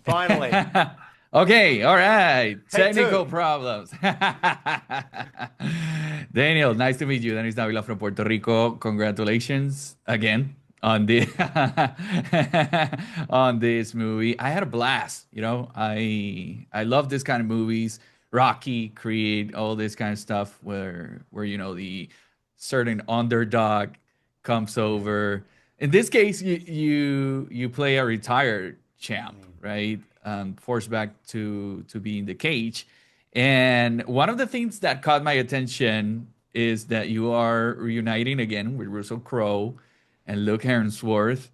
Finally. Okay, all right. Take Technical two. problems. Daniel, nice to meet you. Daniel Davila from Puerto Rico. Congratulations again on the on this movie. I had a blast. I love this kind of movies. Rocky, Creed, all this kind of stuff where the certain underdog comes Yeah. over. In this case, you play a retired champ, Mm. right? Forced back to be in the cage. And one of the things that caught my attention is that you are reuniting again with Russell Crowe and Luke Hemsworth.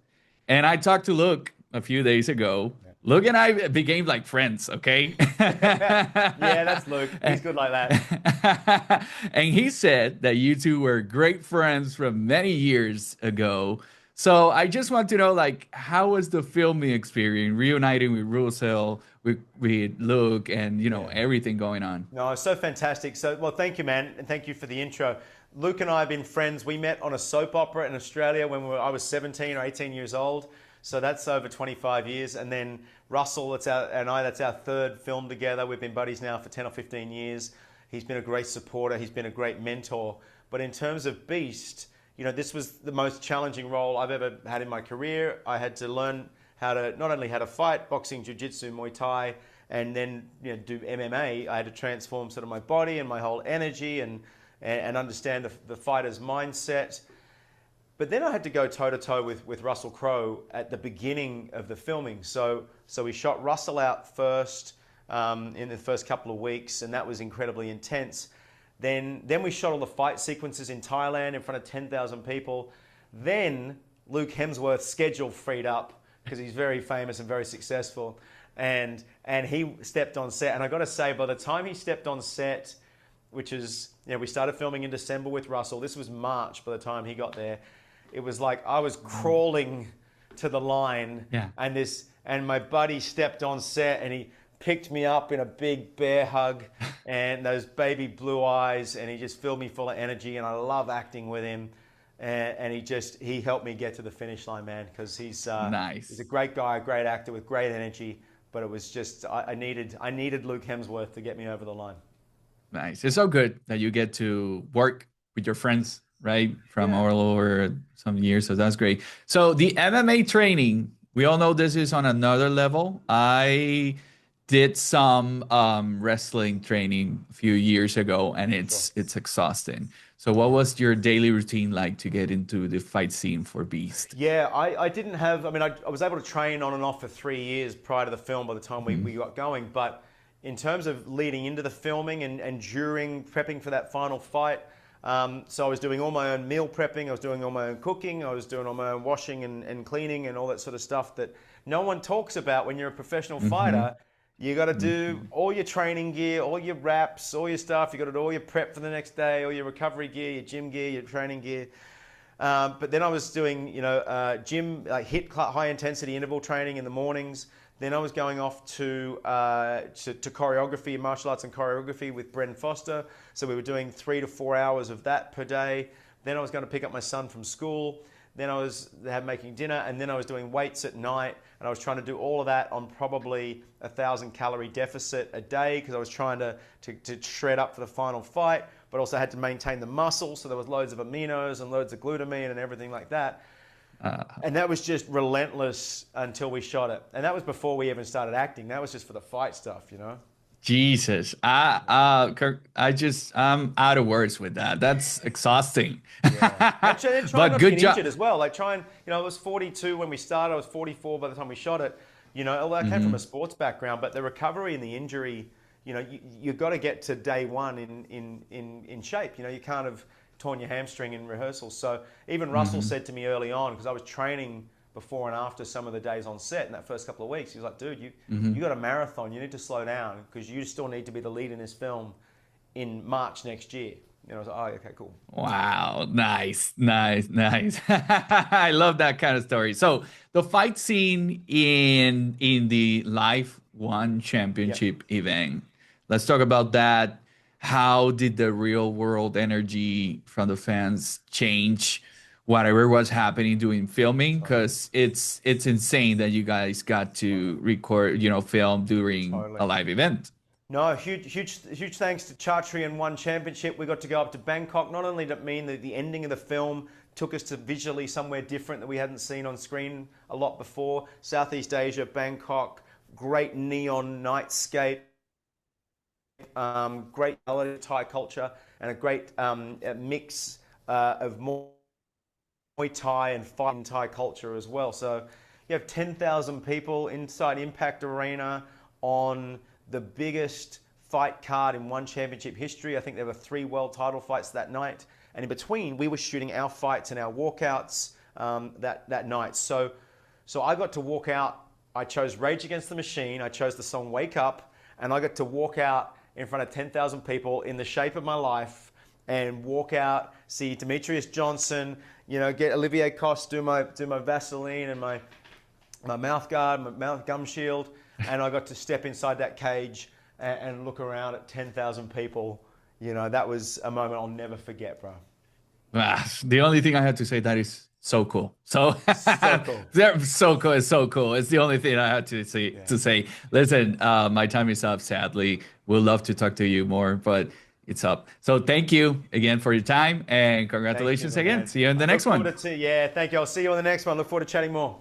And I talked to Luke a few days ago. Luke and I became like friends, okay? Yeah, that's Luke. He's good like that. And he said that you two were great friends from many years ago. So I just want to know, like, how was the filming experience, reuniting with Russell, with Luke, and Yeah. everything going on? No, it's so fantastic. So, well, thank you, man, and thank you for the intro. Luke and I have been friends. We met on a soap opera in Australia when I was 17 or 18 years old. So that's over 25 years. And then Russell, that's our third film together. We've been buddies now for 10 or 15 years. He's been a great supporter. He's been a great mentor. But in terms of Beast, this was the most challenging role I've ever had in my career. I had to learn not only how to fight, boxing, jiu-jitsu, Muay Thai, and then do MMA. I had to transform sort of my body and my whole energy and understand the fighter's mindset. But then I had to go toe to toe with Russell Crowe at the beginning of the filming. So we shot Russell out first in the first couple of weeks, and that was incredibly intense. Then we shot all the fight sequences in Thailand in front of 10,000 people. Then Luke Hemsworth's schedule freed up because he's very famous and very successful. And he stepped on set. And I got to say, by the time he stepped on set, which is, we started filming in December with Russell. This was March by the time he got there. It was like I was crawling to the line, Yeah. and my buddy stepped on set and he picked me up in a big bear hug and those baby blue eyes, and he just filled me full of energy, and I love acting with him. And he helped me get to the finish line, man, because he's Nice. a great guy, a great actor with great energy. But it was just I needed Luke Hemsworth to get me over the line. Nice. It's so good that you get to work with your friends, right? From Yeah. all over some years. So that's great. So the MMA training, we all know this is on another level. I did some wrestling training a few years ago, and Sure. it's exhausting. So what Yeah. was your daily routine like to get into the fight scene for Beast? Yeah, I didn't have, I mean, I was able to train on and off for 3 years prior to the film by the time we got going. But in terms of leading into the filming and during prepping for that final fight, so I was doing all my own meal prepping, I was doing all my own cooking, I was doing all my own washing and cleaning and all that sort of stuff that no one talks about when you're a professional Mm-hmm. fighter. You got to do Mm-hmm. all your training gear, all your wraps, all your stuff. You got to do all your prep for the next day, all your recovery gear, your gym gear, your training gear. But then I was doing, gym, like high intensity interval training in the mornings. Then I was going off to choreography, martial arts and choreography with Brendan Foster. So we were doing 3 to 4 hours of that per day. Then I was going to pick up my son from school. Then I was making dinner, and then I was doing weights at night, and I was trying to do all of that on probably 1,000 calorie deficit a day because I was trying to shred up for the final fight, but also had to maintain the muscle, so there was loads of aminos and loads of glutamine and everything like that. Uh, And that was just relentless until we shot it. And that was before we even started acting. That was just for the fight stuff. Jesus, Kirk, I'm out of words with that. That's exhausting. Yeah. And trying But not to good get injured job. as well. Like I was 42 when we started. I was 44 by the time we shot it. Although I came from a Hmm. sports background, but the recovery and the injury, you've got to get to day one in shape. You can't have torn your hamstring in rehearsals. So even Russell Hmm. said to me early on, because I was training before and after some of the days on set in that first couple of weeks, he was like, dude, you got a marathon. You need to slow down because you still need to be the lead in this film in March next year. I was like, oh, okay, cool. Wow, nice, nice, nice. I love that kind of story. So the fight scene in the Live One Yep. Championship event. Let's talk about that. How did the real world energy from the fans change whatever was happening doing filming, because it's insane that you guys got to record, film during Totally. a live event. No, huge thanks to Chartry and One Championship. We got to go up to Bangkok. Not only did it mean that the ending of the film took us to visually somewhere different that we hadn't seen on screen a lot before. Southeast Asia, Bangkok, great neon nightscape, great Thai culture, and a great mix of Muay Thai and fighting Thai culture as well. So you have 10,000 people inside Impact Arena on the biggest fight card in One Championship history. I think there were 3 world title fights that night. And in between, we were shooting our fights and our walkouts that night. So I got to walk out. I chose Rage Against the Machine. I chose the song Wake Up. And I got to walk out in front of 10,000 people in the shape of my life and walk out, see Demetrius Johnson, get Olivier Coste, do my Vaseline and my mouth guard, my mouth gum shield. And I got to step inside that cage and look around at 10,000 people. That was a moment I'll never forget, bro. The only thing I have to say that is so cool. So cool. They're so cool. It's so cool. It's the only thing I have to say. Yeah. To say. Listen, my time is up. Sadly, we'd love to talk to you more, but it's up. So thank you again for your time and congratulations again. Man. See you in the next one. Thank you. I'll see you on the next one. Look forward to chatting more.